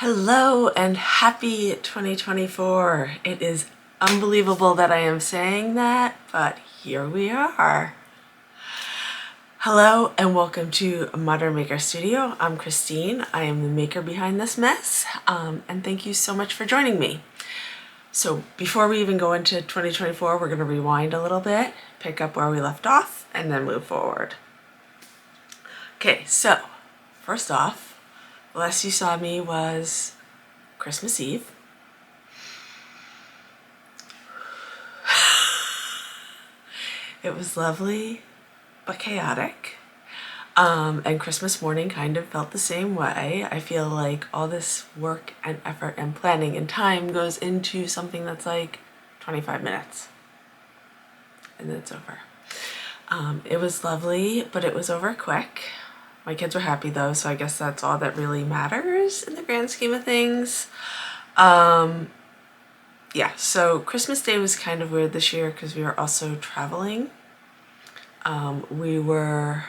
Hello and happy 2024. It is unbelievable that I am saying that, but here we are. Hello and welcome to Modern Maker Studio. I'm Christine. I am the maker behind this mess, and thank you so much for joining me. So before we even go into 2024, we're going to rewind a little bit, pick up where we left off, and then move forward. Okay, so first off, the last you saw me was Christmas Eve. It was lovely, but chaotic. And Christmas morning kind of felt the same way. I feel like all this work and effort and planning and time goes into something that's like 25 minutes. And then it's over. It was lovely, but it was over quick. My kids were happy though, so I guess that's all that really matters in the grand scheme of things. Yeah, so Christmas Day was kind of weird this year because we were also traveling. We were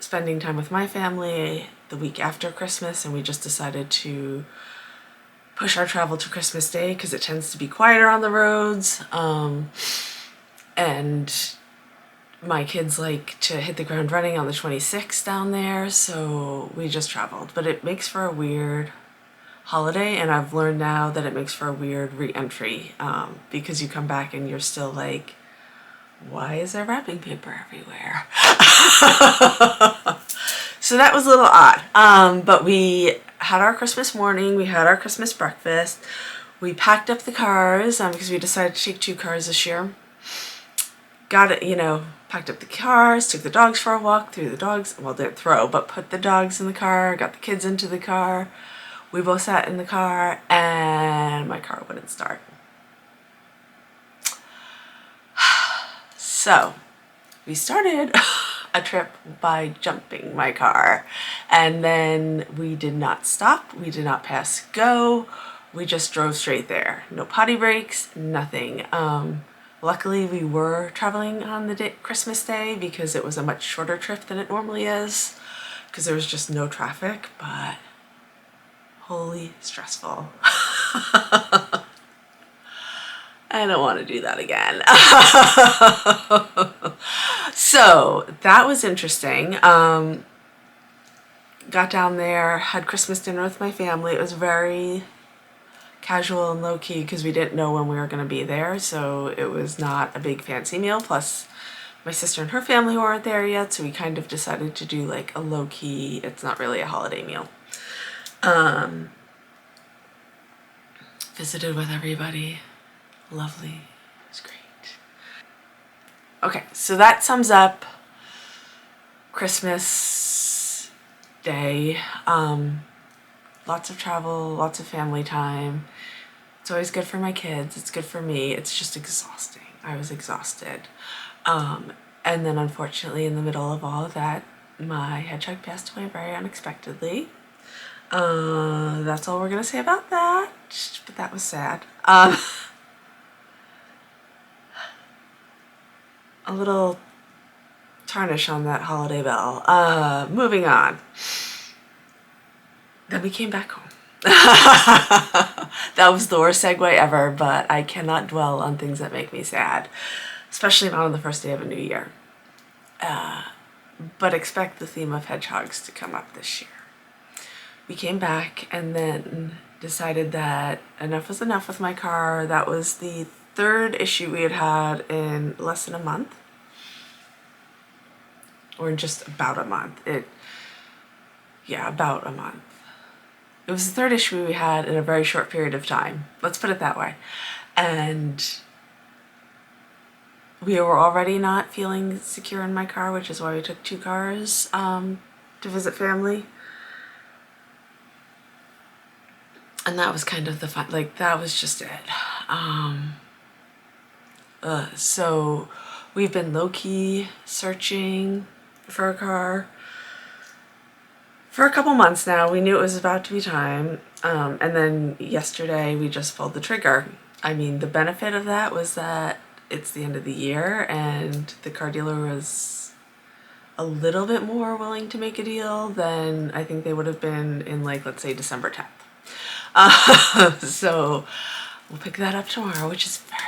spending time with my family the week after Christmas, and we just decided to push our travel to Christmas Day because it tends to be quieter on the roads. And my kids like to hit the ground running on the 26th down there, so we just traveled. But it makes for a weird holiday, and I've learned now that it makes for a weird re-entry because you come back and you're still like, why is there wrapping paper everywhere? So that was a little odd, but we had our Christmas morning, we had our Christmas breakfast, we packed up the cars because we decided to take 2 cars this year. Got it, packed up the cars, took the dogs for a walk, threw the dogs, well, didn't throw, but put the dogs in the car, got the kids into the car. We both sat in the car and my car wouldn't start. So we started a trip by jumping my car, and then we did not stop. We did not pass go. We just drove straight there. No potty breaks, nothing. Luckily, we were traveling on the Christmas Day because it was a much shorter trip than it normally is because there was just no traffic, but holy stressful. I don't want to do that again. So that was interesting. Got down there, had Christmas dinner with my family. It was very casual and low-key because we didn't know when we were going to be there, so it was not a big fancy meal. Plus my sister and her family weren't there yet, so we kind of decided to do like a low-key, it's not really a holiday meal. Visited with everybody. Lovely. It was great. Okay, so that sums up Christmas Day. Lots of travel, lots of family time. It's always good for my kids. It's good for me. It's just exhausting. I was exhausted. And then unfortunately in the middle of all of that, my hedgehog passed away very unexpectedly. That's all we're gonna say about that, but that was sad. A little tarnish on that holiday bell. Moving on. Then we came back home. That was the worst segue ever, but I cannot dwell on things that make me sad, especially not on the first day of a new year. But expect the theme of hedgehogs to come up this year. We came back and then decided that enough was enough with my car. That was the 3rd issue we had had in less than a month. Or in just about a month. About a month. It was the 3rd issue we had in a very short period of time. Let's put it that way. And we were already not feeling secure in my car, which is why we took 2 cars to visit family. And that was kind of the fun, that was just it. So we've been low-key searching for a car for a couple months now. We knew it was about to be time. And then yesterday we just pulled the trigger. I mean, the benefit of that was that it's the end of the year and the car dealer was a little bit more willing to make a deal than I think they would have been in, like, let's say December 10th. So we'll pick that up tomorrow, which is very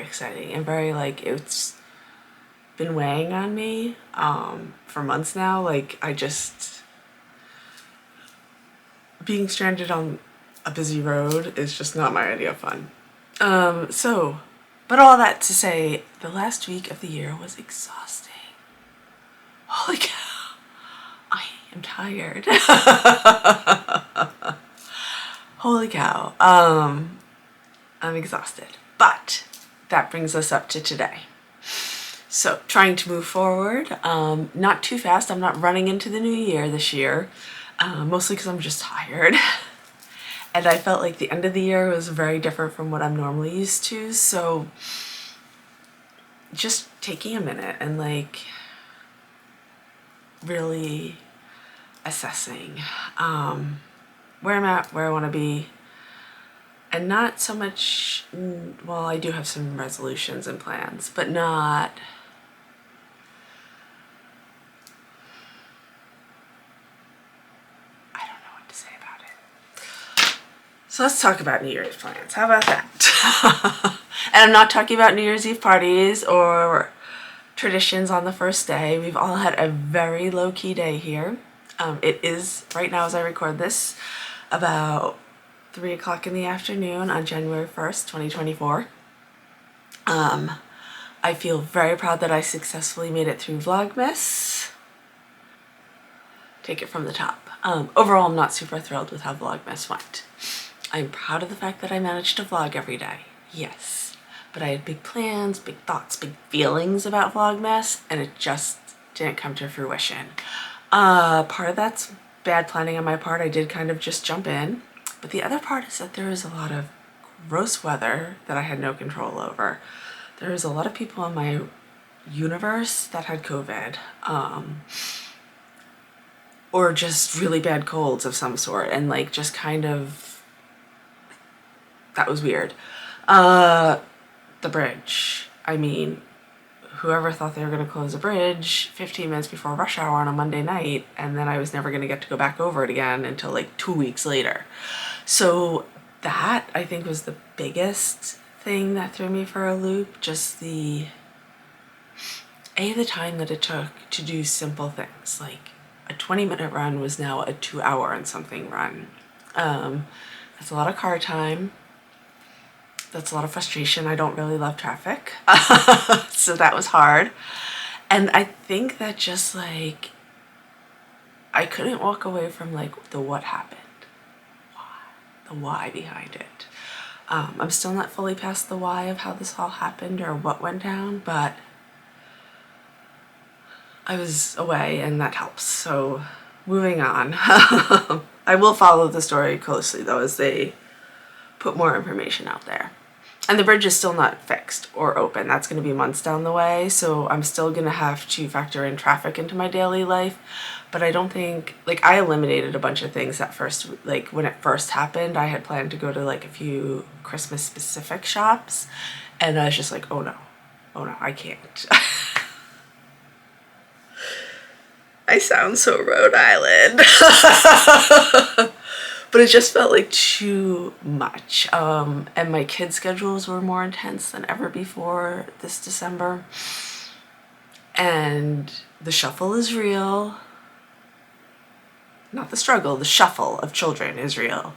exciting and very, like, it's been weighing on me for months now. Like, being stranded on a busy road is just not my idea of fun. But all that to say, the last week of the year was exhausting. Holy cow, I am tired. Holy cow, I'm exhausted. But that brings us up to today. So trying to move forward, not too fast. I'm not running into the new year this year, mostly because I'm just tired. And I felt like the end of the year was very different from what I'm normally used to. So just taking a minute and, like, really assessing where I'm at, where I want to be. And not so much, well, I do have some resolutions and plans, but not, I don't know what to say about it. So let's talk about New Year's plans. How about that? And I'm not talking about New Year's Eve parties or traditions on the first day. We've all had a very low-key day here. It is, right now as I record this, about 3 o'clock in the afternoon on January 1st, 2024. I feel very proud that I successfully made it through Vlogmas. Take it from the top. Overall, I'm not super thrilled with how Vlogmas went. I'm proud of the fact that I managed to vlog every day, yes. But I had big plans, big thoughts, big feelings about Vlogmas, and it just didn't come to fruition. Part of that's bad planning on my part. I did kind of just jump in. But the other part is that there is a lot of gross weather that I had no control over. There was a lot of people in my universe that had COVID, or just really bad colds of some sort, and, like, just kind of, that was weird. The bridge. I mean, whoever thought they were going to close a bridge 15 minutes before rush hour on a Monday night, and then I was never going to get to go back over it again until, like, 2 weeks later. So that, I think, was the biggest thing that threw me for a loop. Just the time that it took to do simple things. Like, a 20-minute run was now a 2-hour and something run. That's a lot of car time. That's a lot of frustration. I don't really love traffic. So that was hard. And I think that just, like, I couldn't walk away from, like, the what happened. The why behind it. I'm still not fully past the why of how this all happened or what went down, but I was away and that helps. So moving on. I will follow the story closely, though, as they put more information out there. And the bridge is still not fixed or open. That's going to be months down the way, so I'm still going to have to factor in traffic into my daily life. But I don't think, like, I eliminated a bunch of things at first. Like, when it first happened, I had planned to go to, like, a few Christmas specific shops, and I was just like, oh no, I can't. I sound so Rhode Island. But it just felt like too much. And my kids' schedules were more intense than ever before this December. And the shuffle is real. Not the struggle, the shuffle of children is real.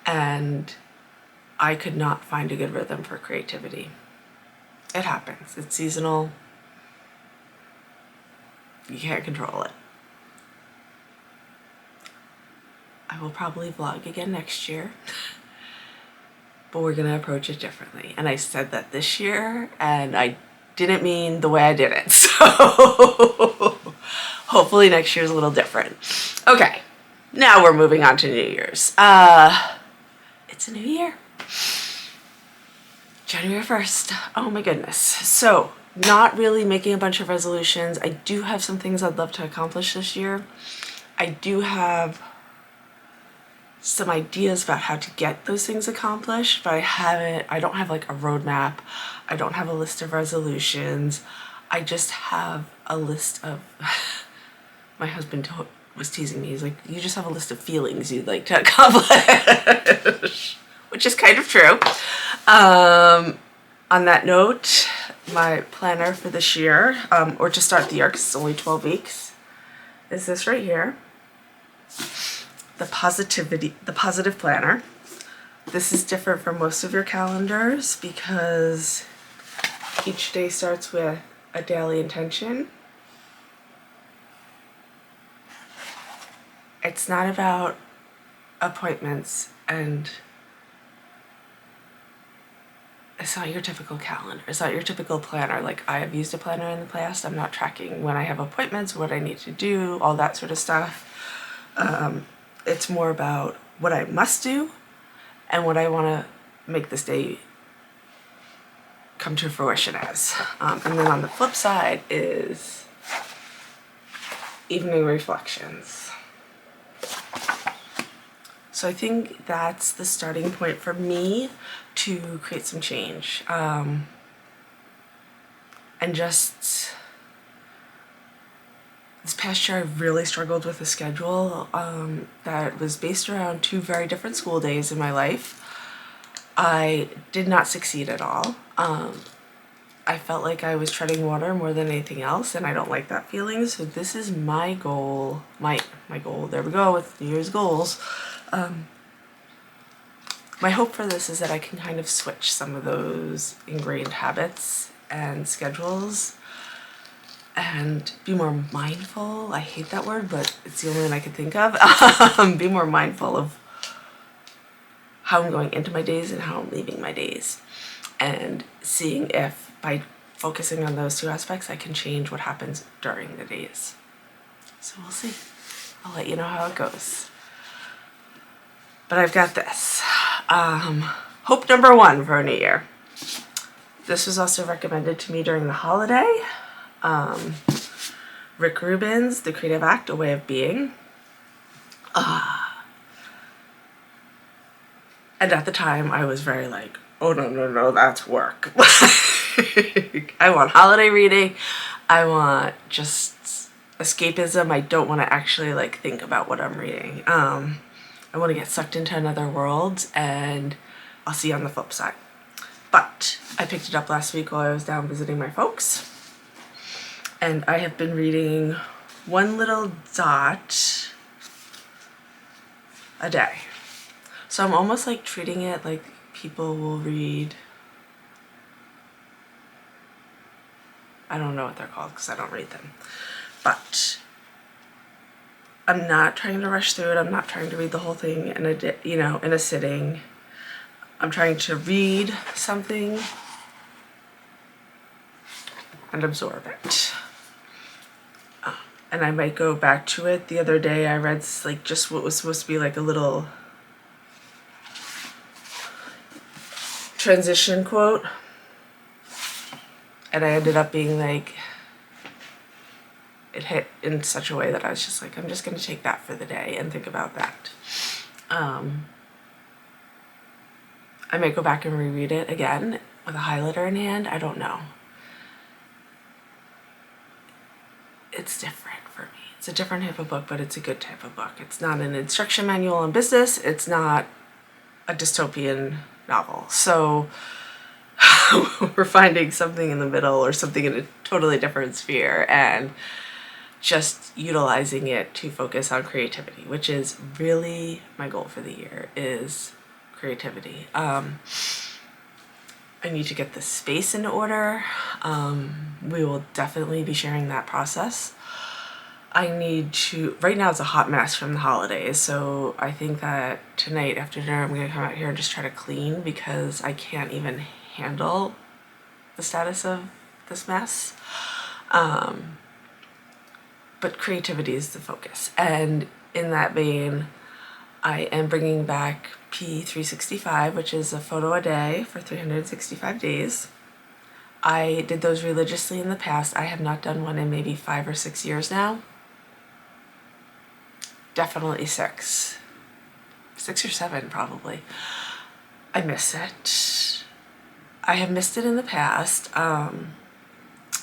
And I could not find a good rhythm for creativity. It happens. It's seasonal. You can't control it. I will probably vlog again next year, but we're gonna approach it differently. And I said that this year, and I didn't mean the way I did it. So hopefully next year's a little different. Okay, now we're moving on to New Year's. It's a new year. January 1st. Oh my goodness. So not really making a bunch of resolutions. I do have some things I'd love to accomplish this year. I do have some ideas about how to get those things accomplished, but I don't have, like, a roadmap. I don't have a list of resolutions. I just have a list of, my husband was teasing me, he's like, you just have a list of feelings you'd like to accomplish, which is kind of true. On that note, my planner for this year, or to start the year, because it's only 12 weeks, is this right here. The Positive Planner. This is different from most of your calendars because each day starts with a daily intention. It's not about appointments, and it's not your typical calendar. It's not your typical planner. Like, I have used a planner in the past. I'm not tracking when I have appointments, what I need to do, all that sort of stuff. It's more about what I must do and what I want to make this day come to fruition as. And then on the flip side is evening reflections. So I think that's the starting point for me to create some change. And just this past year, I really struggled with a schedule that was based around 2 very different school days in my life. I did not succeed at all. I felt like I was treading water more than anything else, and I don't like that feeling. So this is my goal, my goal. There we go with New Year's goals. My hope for this is that I can kind of switch some of those ingrained habits and schedules and be more mindful. I hate that word, but it's the only one I could think of. Be more mindful of how I'm going into my days and how I'm leaving my days, and seeing if by focusing on those 2 aspects I can change what happens during the days. So we'll see. I'll let you know how it goes. But I've got this. Hope number 1 for a new year. This was also recommended to me during the holiday. Rick Rubin's The Creative Act, A Way of Being. And at the time I was very like, oh no, that's work. I want holiday reading. I want just escapism. I don't want to actually like think about what I'm reading. I want to get sucked into another world, and I'll see you on the flip side. But I picked it up last week while I was down visiting my folks, and I have been reading one little dot a day. So I'm almost like treating it like people will read, I don't know what they're called because I don't read them, but I'm not trying to rush through it. I'm not trying to read the whole thing in a sitting. I'm trying to read something and absorb it. And I might go back to it. The other day I read like just what was supposed to be like a little transition quote, and I ended up being like, it hit in such a way that I was just like, I'm just going to take that for the day and think about that. I might go back and reread it again with a highlighter in hand. I don't know. It's different for me. It's a different type of book, but it's a good type of book. It's not an instruction manual on business. It's not a dystopian novel. So we're finding something in the middle, or something in a totally different sphere, and just utilizing it to focus on creativity, which is really my goal for the year, is creativity. I need to get the space in order. We will definitely be sharing that process. I need to, right now it's a hot mess from the holidays, so I think that tonight after dinner I'm going to come out here and just try to clean, because I can't even handle the status of this mess. But creativity is the focus, and in that vein I am bringing back P365, which is a photo a day for 365 days. I did those religiously in the past. I have not done one in maybe 5 or 6 years now. Definitely 6 or 7 probably. I miss it. I have missed it in the past.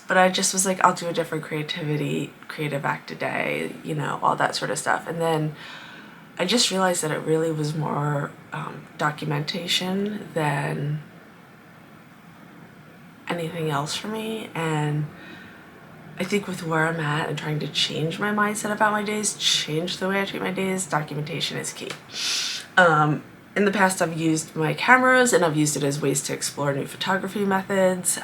But I just was like, I'll do a different creative act a day, you know, all that sort of stuff. And then I just realized that it really was more documentation than anything else for me. And I think with where I'm at and trying to change my mindset about my days, change the way I treat my days, documentation is key. In the past, I've used my cameras and I've used it as ways to explore new photography methods,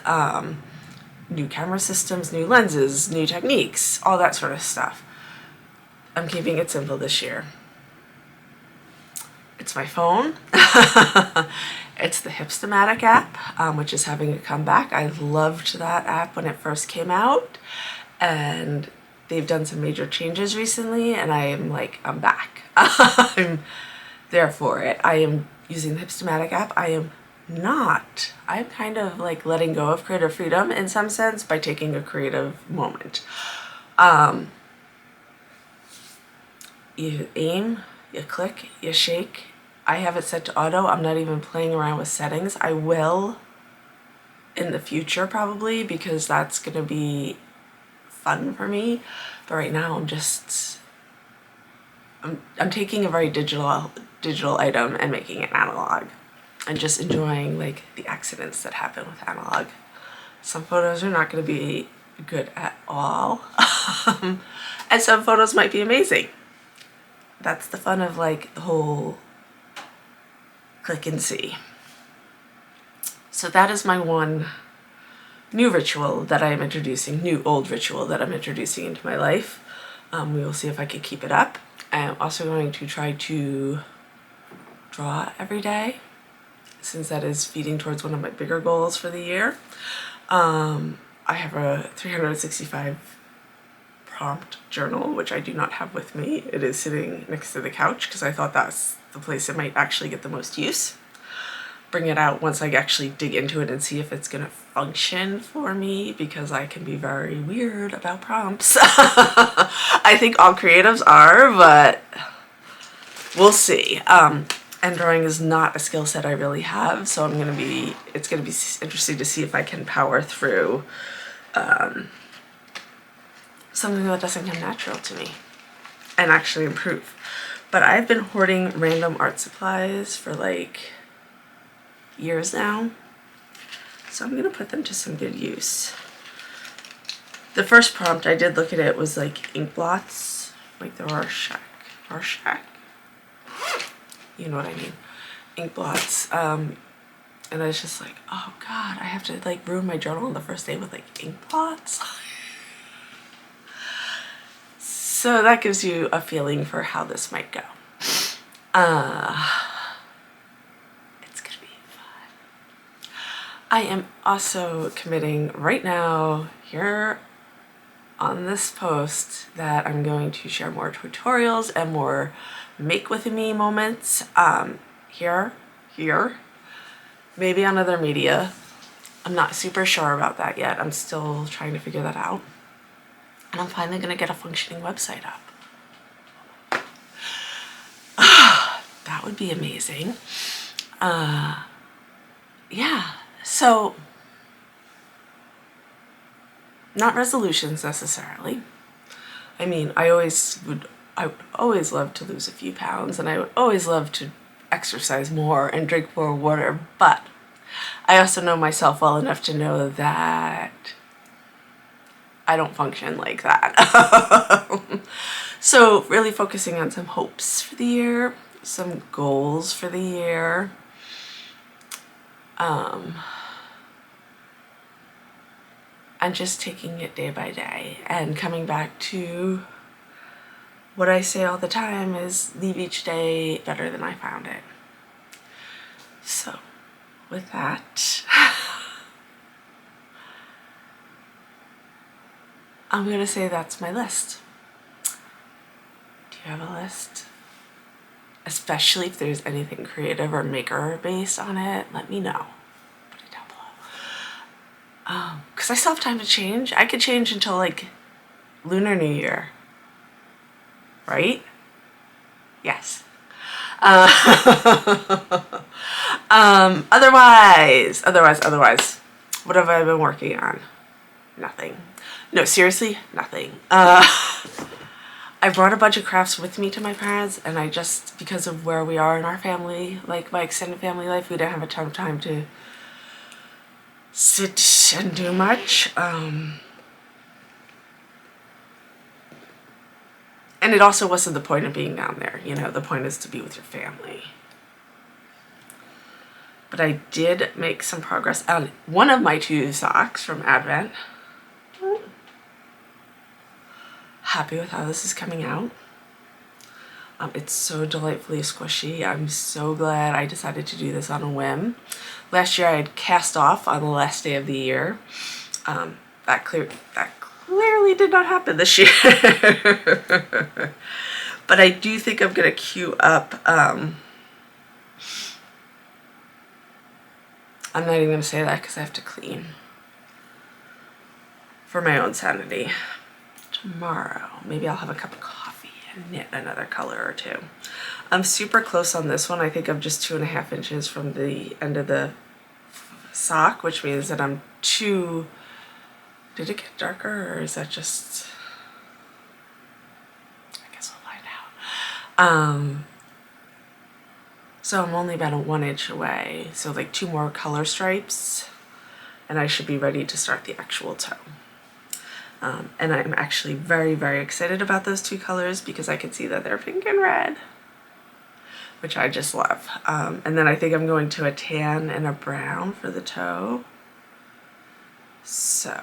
new camera systems, new lenses, new techniques, all that sort of stuff. I'm keeping it simple this year. It's my phone. It's the Hipstamatic app, which is having a comeback. I loved that app when it first came out, and they've done some major changes recently, and I am like, I'm back. I'm there for it. I am using the Hipstamatic app. I'm kind of like letting go of creative freedom in some sense by taking a creative moment. You aim, you click, you shake. I have it set to auto. I'm not even playing around with settings. I will in the future probably, because that's going to be fun for me. But right now I'm taking a very digital item and making it analog, and just enjoying like the accidents that happen with analog. Some photos are not going to be good at all, and some photos might be amazing. That's the fun of like the whole click and see. So that is my one new old ritual that I'm introducing into my life. We will see if I can keep it up. I'm also going to try to draw every day, since that is feeding towards one of my bigger goals for the year. I have a 365 prompt journal, which I do not have with me. It is sitting next to the couch because I thought that's the place it might actually get the most use. Bring it out once I actually dig into it and see if it's gonna function for me, because I can be very weird about prompts. I think all creatives are, but we'll see. And drawing is not a skill set I really have, so it's gonna be interesting to see if I can power through something that doesn't come natural to me and actually improve. But I've been hoarding random art supplies for like years now, so I'm gonna put them to some good use. The first prompt, I did look at it, was like ink blots, like the Rorschach, you know what I mean, ink blots. And I was just like, oh god, I have to like ruin my journal on the first day with like ink blots. So that gives you a feeling for how this might go. It's gonna be fun. I am also committing right now here on this post that I'm going to share more tutorials and more make with me moments here, maybe on other media. I'm not super sure about that yet. I'm still trying to figure that out. And I'm finally gonna get a functioning website up. That would be amazing. Yeah, so not resolutions necessarily. I mean, I would always love to lose a few pounds, and I would always love to exercise more and drink more water, but I also know myself well enough to know that I don't function like that. So really focusing on some hopes for the year, some goals for the year. And just taking it day by day and coming back to what I say all the time is leave each day better than I found it. So with that, I'm gonna say that's my list. Do you have a list? Especially if there's anything creative or maker based on it, let me know. Put it down below. Because I still have time to change. I could change until like Lunar New Year. Right? Yes. Otherwise, what have I been working on? nothing. No, seriously, nothing. I brought a bunch of crafts with me to my parents, and I just, because of where we are in our family, like my extended family life, we didn't have a ton of time to sit and do much. And it also wasn't the point of being down there, you know, the point is to be with your family. But I did make some progress on one of my 2 socks from Advent. Happy with how this is coming out. It's so delightfully squishy. I'm so glad I decided to do this on a whim. Last year I had cast off on the last day of the year. That clearly did not happen this year. But I do think I'm gonna queue up. I'm not even gonna say that because I have to clean for my own sanity. Tomorrow, maybe I'll have a cup of coffee and knit another color or 2. I'm super close on this one. I think I'm just 2.5 inches from the end of the sock, which means that I'm did it get darker, or is that just, I guess we'll find out. So I'm only about a 1 inch away, so like 2 more color stripes and I should be ready to start the actual toe. And I'm actually very, very excited about those 2 colors because I can see that they're pink and red, which I just love. And then I think I'm going to a tan and a brown for the toe. So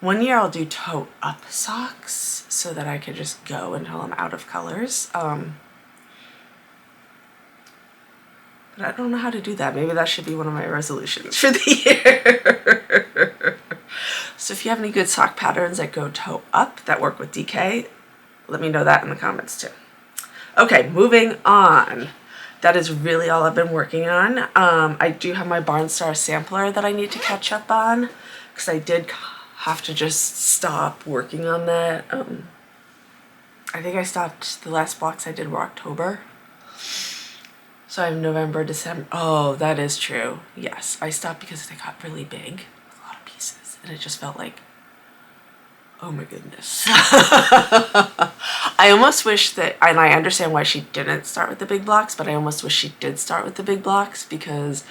one year I'll do toe up socks so that I can just go until I'm out of colors. But I don't know how to do that. Maybe that should be one of my resolutions for the year. So if you have any good sock patterns that go toe up that work with DK, let me know that in the comments too. Okay, moving on. That is really all I've been working on. I do have my Barnstar sampler that I need to catch up on because I did have to just stop working on that. I think I stopped, the last blocks I did were October. So I have November, December. Oh, that is true. Yes, I stopped because they got really big with a lot of pieces and it just felt like, oh my goodness. I almost wish that, and I understand why she didn't start with the big blocks, but I almost wish she did start with the big blocks because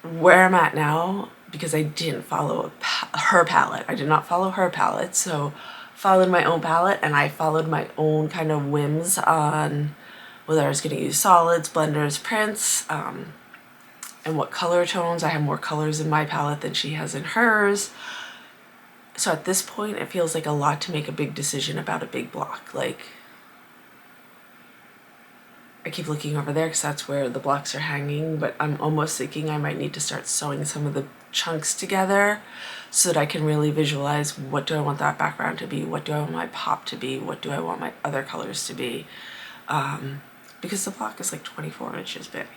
where I'm at now, because I didn't follow her palette. I did not follow her palette, so followed my own palette, and I followed my own kind of whims on whether I was going to use solids, blenders, prints, and what color tones. I have more colors in my palette than she has in hers. So at this point, it feels like a lot to make a big decision about a big block. Like, I keep looking over there because that's where the blocks are hanging, but I'm almost thinking I might need to start sewing some of the chunks together so that I can really visualize what do I want that background to be, what do I want my pop to be, what do I want my other colors to be, because the block is like 24 inches big.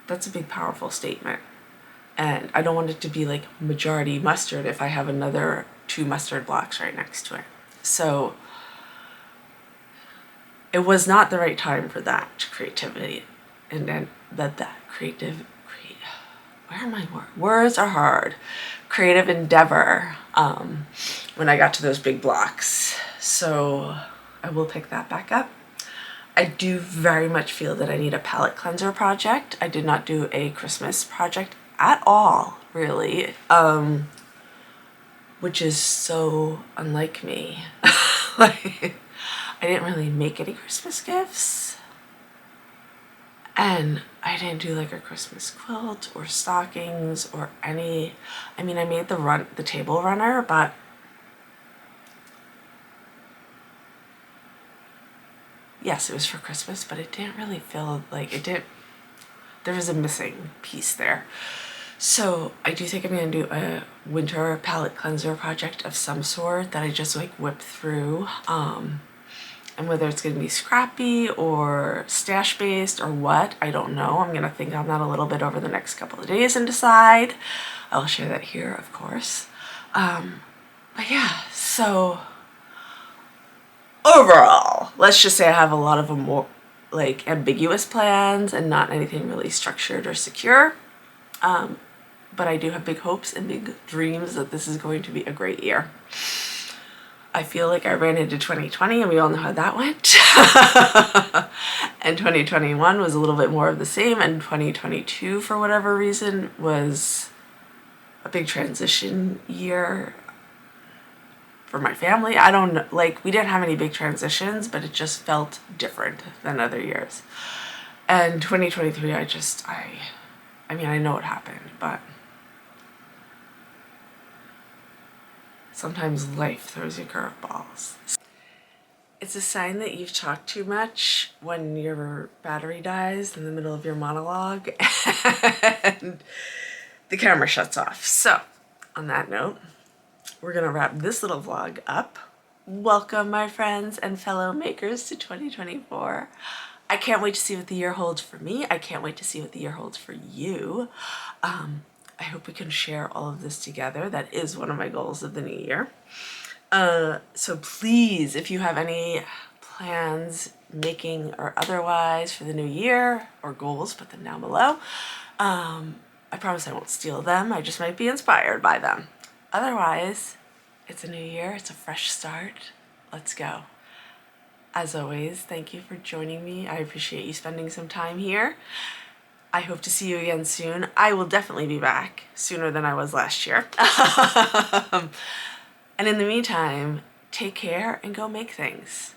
That's a big, powerful statement. And I don't want it to be like majority mustard if I have another 2 mustard blocks right next to it. So it was not the right time for that creativity, and then where are my words? Words are hard. Creative endeavor when I got to those big blocks. So I will pick that back up. I do very much feel that I need a palette cleanser project. I did not do a Christmas project at all, really, which is so unlike me. Like, I didn't really make any Christmas gifts, and I didn't do like a Christmas quilt or stockings or any. I mean, I made the table runner, but yes, it was for Christmas, but it didn't really feel like it did. There was a missing piece there. So I do think I'm gonna do a winter palette cleanser project of some sort that I just like whip through. And whether it's gonna be scrappy or stash based or what, I don't know. I'm gonna think on that a little bit over the next couple of days and decide. I'll share that here, of course. But yeah, so overall, let's just say I have a lot of like ambiguous plans and not anything really structured or secure. But I do have big hopes and big dreams that this is going to be a great year. I feel like I ran into 2020 and we all know how that went. And 2021 was a little bit more of the same, and 2022 for whatever reason was a big transition year for my family. I don't know, like we didn't have any big transitions, but it just felt different than other years. And 2023 I mean I know what happened, but sometimes life throws you curveballs. It's a sign that you've talked too much when your battery dies in the middle of your monologue and the camera shuts off. So, on that note, we're gonna wrap this little vlog up. Welcome, my friends and fellow makers, to 2024. I can't wait to see what the year holds for me. I can't wait to see what the year holds for you. I hope we can share all of this together. That is one of my goals of the new year. So please, if you have any plans, making or otherwise, for the new year, or goals, put them down below. I promise I won't steal them. I just might be inspired by them. Otherwise, it's a new year. It's a fresh start. Let's go. As always, thank you for joining me. I appreciate you spending some time here. I hope to see you again soon. I will definitely be back sooner than I was last year. And in the meantime, take care and go make things.